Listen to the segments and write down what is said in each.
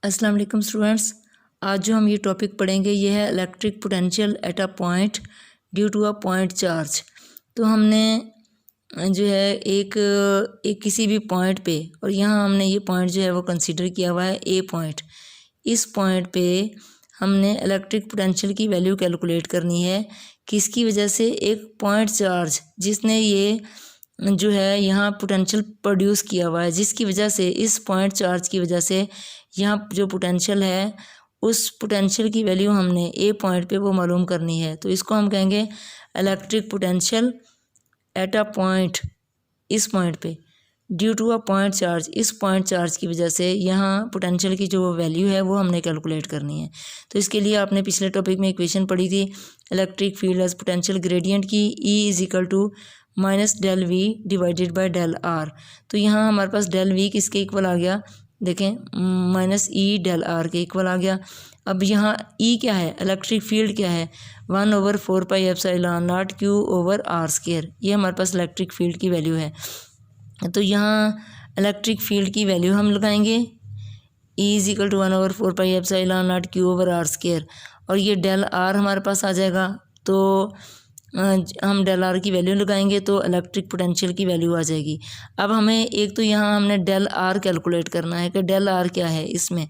अस्सलाम वालेकुम स्टूडेंट्स। आज जो हम ये टॉपिक पढ़ेंगे ये है electric potential at a point due to a point charge. तो हमने जो है एक किसी भी पॉइंट पे, और यहाँ हमने ये पॉइंट जो है वो कंसीडर किया हुआ है ए पॉइंट। इस पॉइंट पे हमने इलेक्ट्रिक पोटेंशियल की वैल्यू कैलकुलेट करनी है, किसकी वजह से, एक पॉइंट चार्ज जिसने ये जो है यहाँ पोटेंशियल प्रोड्यूस किया हुआ है, जिसकी वजह से इस पॉइंट चार्ज की वजह से यहाँ जो पोटेंशियल है उस पोटेंशियल की वैल्यू हमने ए पॉइंट पे वो मालूम करनी है। तो इसको हम कहेंगे electric potential at a point, इस पॉइंट पे due to a point charge, इस पॉइंट चार्ज की वजह से यहाँ पोटेंशियल की जो वैल्यू है वो हमने कैलकुलेट करनी है। तो इसके लिए आपने पिछले टॉपिक में इक्वेशन पढ़ी थी electric field as potential gradient की, E is equal to minus del V divided by del R. तो यहाँ हमारे पास डेल वी किसके इक्वल आ गया, देखें माइनस ई डेल आर के इक्वल आ गया। अब यहाँ ई क्या है, इलेक्ट्रिक फील्ड क्या है, 1/4πε0 क्यू ओवर आर स्क्वायर, ये हमारे पास इलेक्ट्रिक फील्ड की वैल्यू है। तो यहाँ इलेक्ट्रिक फील्ड की वैल्यू हम लगाएंगे E is equal to 1/4πε0 Q over R square, और ये डेल आर हमारे पास आ जाएगा। तो हम डेल आर की वैल्यू लगाएंगे तो इलेक्ट्रिक पोटेंशियल की वैल्यू आ जाएगी। अब हमें एक तो यहाँ हमने डेल आर कैलकुलेट करना है कि डेल आर क्या है इसमें,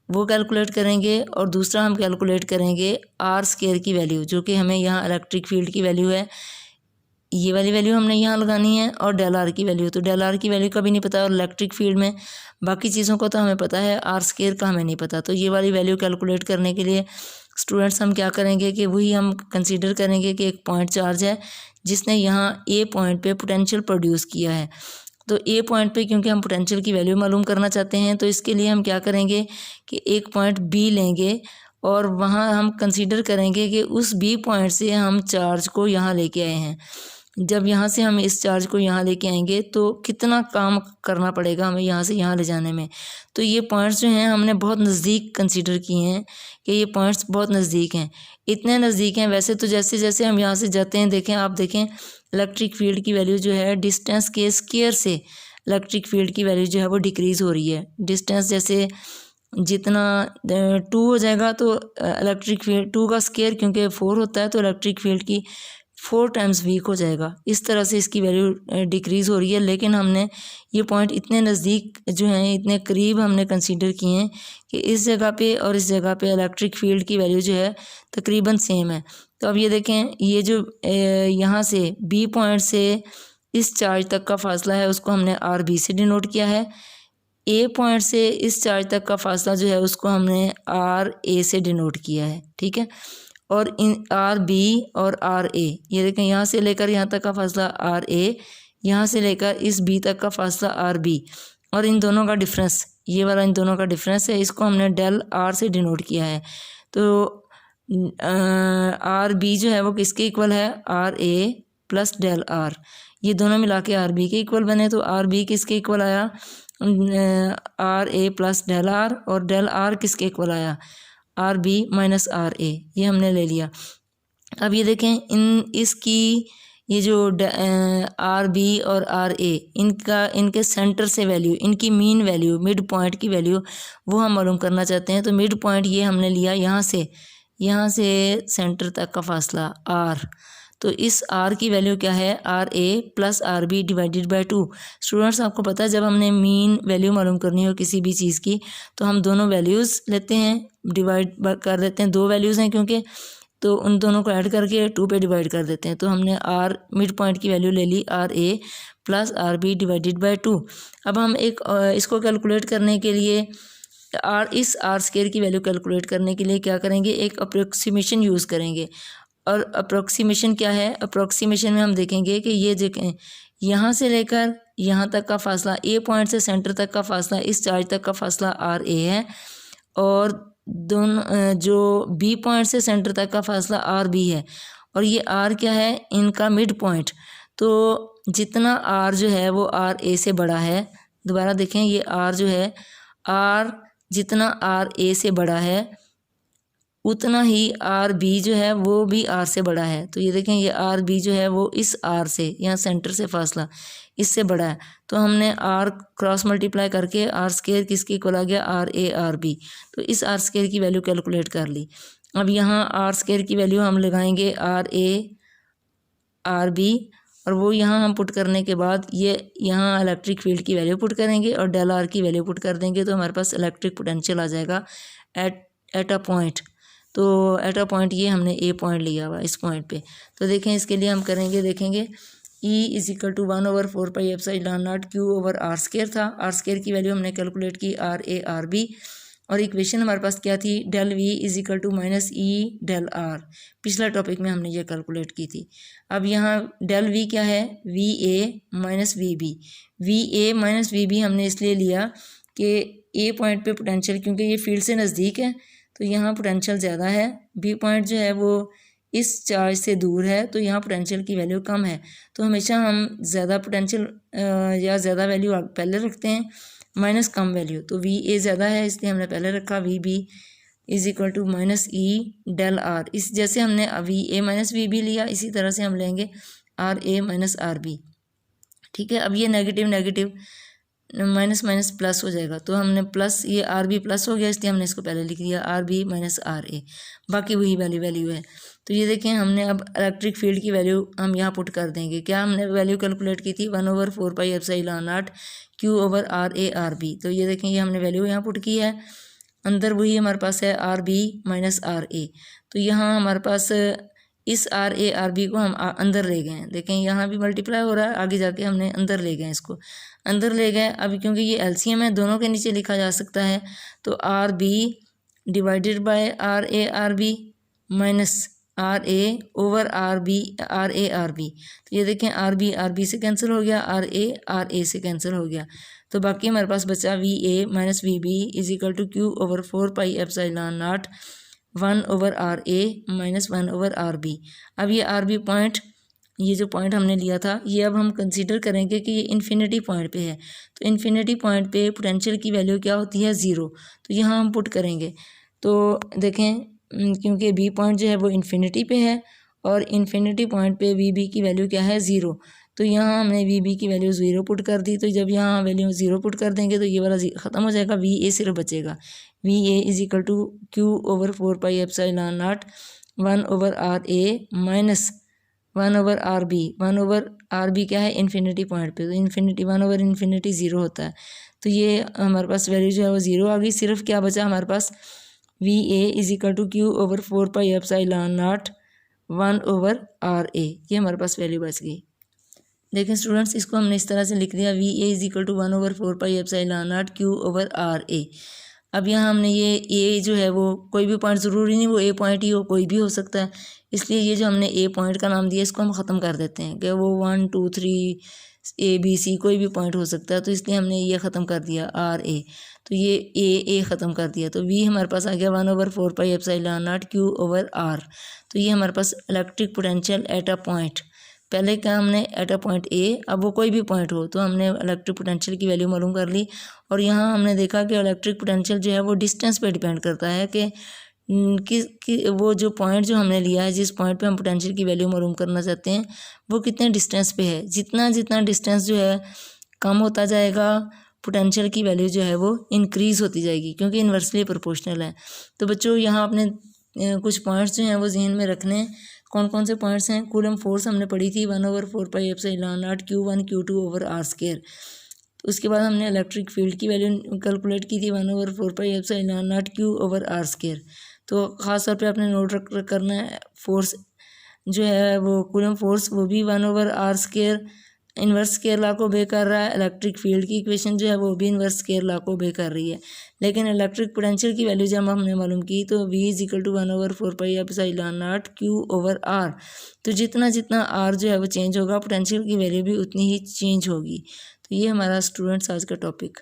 वो कैलकुलेट करेंगे, और दूसरा हम कैलकुलेट करेंगे आर स्क्वायर की वैल्यू, जो कि हमें यहाँ इलेक्ट्रिक फील्ड की वैल्यू है, ये वाली वैल्यू हमने यहाँ लगानी है, और डेल आर की वैल्यू। तो डेल आर की वैल्यू का भी नहीं पता, और इलेक्ट्रिक फील्ड में बाकी चीज़ों को तो हमें पता है, आर स्क्वायर का हमें नहीं पता। तो ये वाली वैल्यू कैलकुलेट करने के लिए स्टूडेंट्स हम क्या करेंगे कि वही हम कंसीडर करेंगे कि एक पॉइंट चार्ज है जिसने यहाँ ए पॉइंट पे पोटेंशियल प्रोड्यूस किया है। तो ए पॉइंट पे क्योंकि हम पोटेंशियल की वैल्यू मालूम करना चाहते हैं, तो इसके लिए हम क्या करेंगे कि एक पॉइंट बी लेंगे, और वहाँ हम कंसीडर करेंगे कि उस बी पॉइंट से हम चार्ज को यहाँ लेके आए हैं। जब यहाँ से हम इस चार्ज को यहाँ लेके आएंगे तो कितना काम करना पड़ेगा हमें यहाँ से यहाँ ले जाने में। तो ये पॉइंट्स जो हैं हमने बहुत नज़दीक कंसीडर किए हैं कि ये पॉइंट्स बहुत नज़दीक हैं, इतने नज़दीक हैं। वैसे तो जैसे जैसे हम यहाँ से जाते हैं, देखें आप देखें इलेक्ट्रिक फील्ड की वैल्यू जो है डिस्टेंस के स्क्वायर से इलेक्ट्रिक फील्ड की वैल्यू जो है वो डिक्रीज़ हो रही है। डिस्टेंस जैसे जितना 2 हो जाएगा तो इलेक्ट्रिक फील्ड 2 का स्क्वायर क्योंकि 4 होता है, तो इलेक्ट्रिक फील्ड की 4 टाइम्स वीक हो जाएगा। इस तरह से इसकी वैल्यू डिक्रीज़ हो रही है। लेकिन हमने ये पॉइंट इतने नज़दीक जो हैं, इतने करीब हमने कंसीडर किए हैं कि इस जगह पे और इस जगह पे इलेक्ट्रिक फील्ड की वैल्यू जो है तकरीबन सेम है। तो अब ये देखें, ये जो यहाँ से बी पॉइंट से इस चार्ज तक का फासला है उसको हमने आर बी से डिनोट किया है। ए पॉइंट से इस चार्ज तक का फासला जो है उसको हमने आर ए से डिनोट किया है, ठीक है। और इन आर बी और आर ए, ये देखें यहाँ से लेकर यहाँ तक का फासला आर ए, यहाँ से लेकर इस बी तक का फासला आर बी, और इन दोनों का डिफरेंस, ये वाला इन दोनों का डिफरेंस है, इसको हमने डेल आर से डिनोट किया है। तो आर बी जो है वो किसके इक्वल है, R A plus del R, ये दोनों मिला के आर बी के इक्वल बने। तो आर बी किसके इक्वल आया, R A plus del R, और डेल आर किसके इक्वल आया, R B minus R A, ये हमने ले लिया। अब ये देखें इसकी ये जो आर बी और आर ए, इनके सेंटर से वैल्यू, इनकी मीन वैल्यू, मिड पॉइंट की वैल्यू वो हम मालूम करना चाहते हैं। तो मिड पॉइंट ये हमने लिया यहाँ से सेंटर तक का फासला आर। तो इस आर की वैल्यू क्या है, R A plus R B divided by 2। Students आपको पता है जब हमने मीन वैल्यू मालूम करनी हो किसी भी चीज़ की तो हम दोनों वैल्यूज़ लेते हैं, डिवाइड कर देते हैं, 2 वैल्यूज़ हैं क्योंकि, तो उन दोनों को ऐड करके 2 पे डिवाइड कर देते हैं। तो हमने आर मिड पॉइंट की वैल्यू ले ली, R A plus R B divided by 2। अब हम एक इसको कैलकुलेट करने के लिए इस आर स्क्वायर की वैल्यू कैलकुलेट करने के लिए क्या करेंगे, एक अप्रोक्सीमेशन यूज़ करेंगे। और अप्रोक्सीमेशन क्या है, अप्रोक्सीमेशन में हम देखेंगे कि ये देखें यहाँ से लेकर यहाँ तक का फासला, ए पॉइंट से सेंटर तक का फासला, इस चार्ज तक का फासला आर ए है, और दोनों जो बी पॉइंट से सेंटर तक का फासला आर बी है, और ये आर क्या है, इनका मिड पॉइंट। तो जितना आर जो है वो आर ए से बड़ा है, दोबारा देखें ये आर जो है, आर जितना आर ए से बड़ा है उतना ही आर बी जो है वो भी आर से बड़ा है। तो ये देखें, ये आर बी जो है वो इस आर से, यहाँ सेंटर से फासला इससे बड़ा है। तो हमने आर क्रॉस मल्टीप्लाई करके आर स्क्वायर किसके इक्वल आ गया, आर ए आर बी। तो इस आर स्क्वायर की वैल्यू कैलकुलेट कर ली। अब यहाँ आर स्क्वायर की वैल्यू हम लगाएंगे आर ए आर बी, और वो यहाँ हम पुट करने के बाद ये यहाँ इलेक्ट्रिक फील्ड की वैल्यू पुट करेंगे और डेल आर की वैल्यू पुट कर देंगे। तो हमारे पास इलेक्ट्रिक पोटेंशियल आ जाएगा एट अ पॉइंट। तो एट अ पॉइंट ये हमने ए पॉइंट लिया हुआ इस पॉइंट पे। तो देखें, इसके लिए हम करेंगे, देखेंगे E is equal to 1/4 pi epsilon naught Q over R square था। आर स्क्वायर की वैल्यू हमने कैलकुलेट की आर ए आर बी, और इक्वेशन हमारे पास क्या थी, del V is equal to minus E del R. पिछला टॉपिक में हमने ये कैलकुलेट की थी। अब यहाँ डेल वी क्या है, V A minus V B. V A minus V B हमने इसलिए लिया कि ए पॉइंट पे पोटेंशियल, क्योंकि ये फील्ड से नज़दीक है तो यहाँ पोटेंशियल ज़्यादा है, बी पॉइंट जो है वो इस चार्ज से दूर है तो यहाँ पोटेंशियल की वैल्यू कम है। तो हमेशा हम ज़्यादा पोटेंशियल या ज़्यादा वैल्यू पहले रखते हैं, माइनस कम वैल्यू। तो वी ए ज़्यादा है इसलिए हमने पहले रखा V B is equal to minus E del R. इस जैसे हमने V A minus V B लिया, इसी तरह से हम लेंगे R A minus R B. ठीक है, अब ये negative negative minus minus plus हो जाएगा। तो हमने प्लस, ये आर बी प्लस हो गया इसलिए हमने इसको पहले लिख दिया आर बी माइनस आर ए, बाकी वही वैल्यू है। तो ये देखें, हमने अब इलेक्ट्रिक फील्ड की वैल्यू हम यहाँ पुट कर देंगे। क्या हमने वैल्यू कैलकुलेट की थी, 1/4 pi epsilon naught Q over R A R B. तो ये देखें, ये हमने वैल्यू यहाँ पुट की है, अंदर वही हमारे पास है आर बी माइनस आर ए। तो यहाँ हमारे पास इस आर ए आर बी को हम अंदर ले गए हैं। देखें, यहाँ भी मल्टीप्लाई हो रहा है, आगे जाके हमने अंदर ले गए, इसको अंदर ले गए। अब क्योंकि ये एलसीएम है, दोनों के नीचे लिखा जा सकता है, तो R B divided by R A R B minus R A over R B R A R B. तो ये देखें, आर बी से कैंसिल हो गया, आर ए से कैंसिल हो गया। तो बाकी हमारे पास बचा V A minus V B is equal to Q over 4 pi epsilon naught 1 over R A minus 1 over R B. अब ये आर बी पॉइंट, ये जो पॉइंट हमने लिया था, ये अब हम कंसीडर करेंगे कि ये इन्फिनिटी पॉइंट पे है। तो इन्फिनिटी पॉइंट पे पोटेंशियल की वैल्यू क्या होती है, 0। तो यहाँ हम पुट करेंगे। तो देखें, क्योंकि बी पॉइंट जो है वो इन्फिनिटी पे है और इन्फिनिटी पॉइंट पे वी बी की वैल्यू क्या है, 0। तो यहाँ हमने वी बी की वैल्यू 0 पुट कर दी। तो जब यहाँ वैल्यू 0 पुट कर देंगे तो ये वाला ख़त्म हो जाएगा, वी ए सिर्फ बचेगा। V A is equal to Q over 4 pi epsilon naught 1 over R A minus 1 over R B. 1 over R B क्या है, इन्फिनिटी पॉइंट पे, तो इन्फिनिटी 1 ओवर इन्फिनिटी 0 होता है। तो ये हमारे पास वैल्यू जो है वो 0 आ गई। सिर्फ क्या बचा हमारे पास, V A is equal to Q over 4 pi epsilon naught 1 over R A. ये हमारे पास वैल्यू बच गई। देखें स्टूडेंट्स, इसको हमने इस तरह से लिख दिया, V A is equal to 1 over 4 pi epsilon naught Q over R A. अब यहाँ हमने ये ए जो है वो कोई भी पॉइंट, ज़रूरी नहीं वो ए पॉइंट ही हो, कोई भी हो सकता है, इसलिए ये जो हमने ए पॉइंट का नाम दिया इसको हम ख़त्म कर देते हैं कि वो 1 2 3 ए बी सी कोई भी पॉइंट हो सकता है। तो इसलिए हमने ये ख़त्म कर दिया आर ए। तो ये ए ख़त्म कर दिया, तो वी हमारे पास आ गया 1 over 4 pi epsilon naught Q over R. तो ये हमारे पास electric potential at a point, पहले क्या हमने एट अ पॉइंट ए, अब वो कोई भी पॉइंट हो तो हमने इलेक्ट्रिक पोटेंशियल की वैल्यू मालूम कर ली। और यहाँ हमने देखा कि इलेक्ट्रिक पोटेंशियल जो है वो डिस्टेंस पे डिपेंड करता है कि वो जो पॉइंट जो हमने लिया है, जिस पॉइंट पे हम पोटेंशियल की वैल्यू मालूम करना चाहते हैं, वो कितने डिस्टेंस पे है। जितना जितना डिस्टेंस जो है कम होता जाएगा, पोटेंशियल की वैल्यू जो है वो इंक्रीज़ होती जाएगी, क्योंकि इन्वर्सली प्रोपोर्शनल है। तो बच्चों, यहाँ अपने कुछ पॉइंट्स जो हैं वो जहन में रखने। कौन कौन से पॉइंट्स हैं, कूलम फोर्स हमने पढ़ी थी 1 over 4 pi epsilon naught Q1 Q2 over R square. उसके बाद हमने इलेक्ट्रिक फील्ड की वैल्यू कैलकुलेट की थी 1 over 4 pi epsilon naught Q over R square. तो ख़ास तौर पे आपने नोट करना है, फोर्स जो है वो कूलम फोर्स वो भी 1 over R square inverse square law को ओबे कर रहा है। इलेक्ट्रिक फील्ड की इक्वेशन जो है वो भी इन्वर्स स्क्वायर लॉ को ओबे कर रही है। लेकिन इलेक्ट्रिक पोटेंशियल की वैल्यू जब हमने मालूम की तो V is equal to 1 over 4 pi epsilon naught Q over R। तो जितना जितना R जो है वो चेंज होगा, पोटेंशियल की वैल्यू भी उतनी ही चेंज होगी। तो ये हमारा स्टूडेंट्स आज का टॉपिक।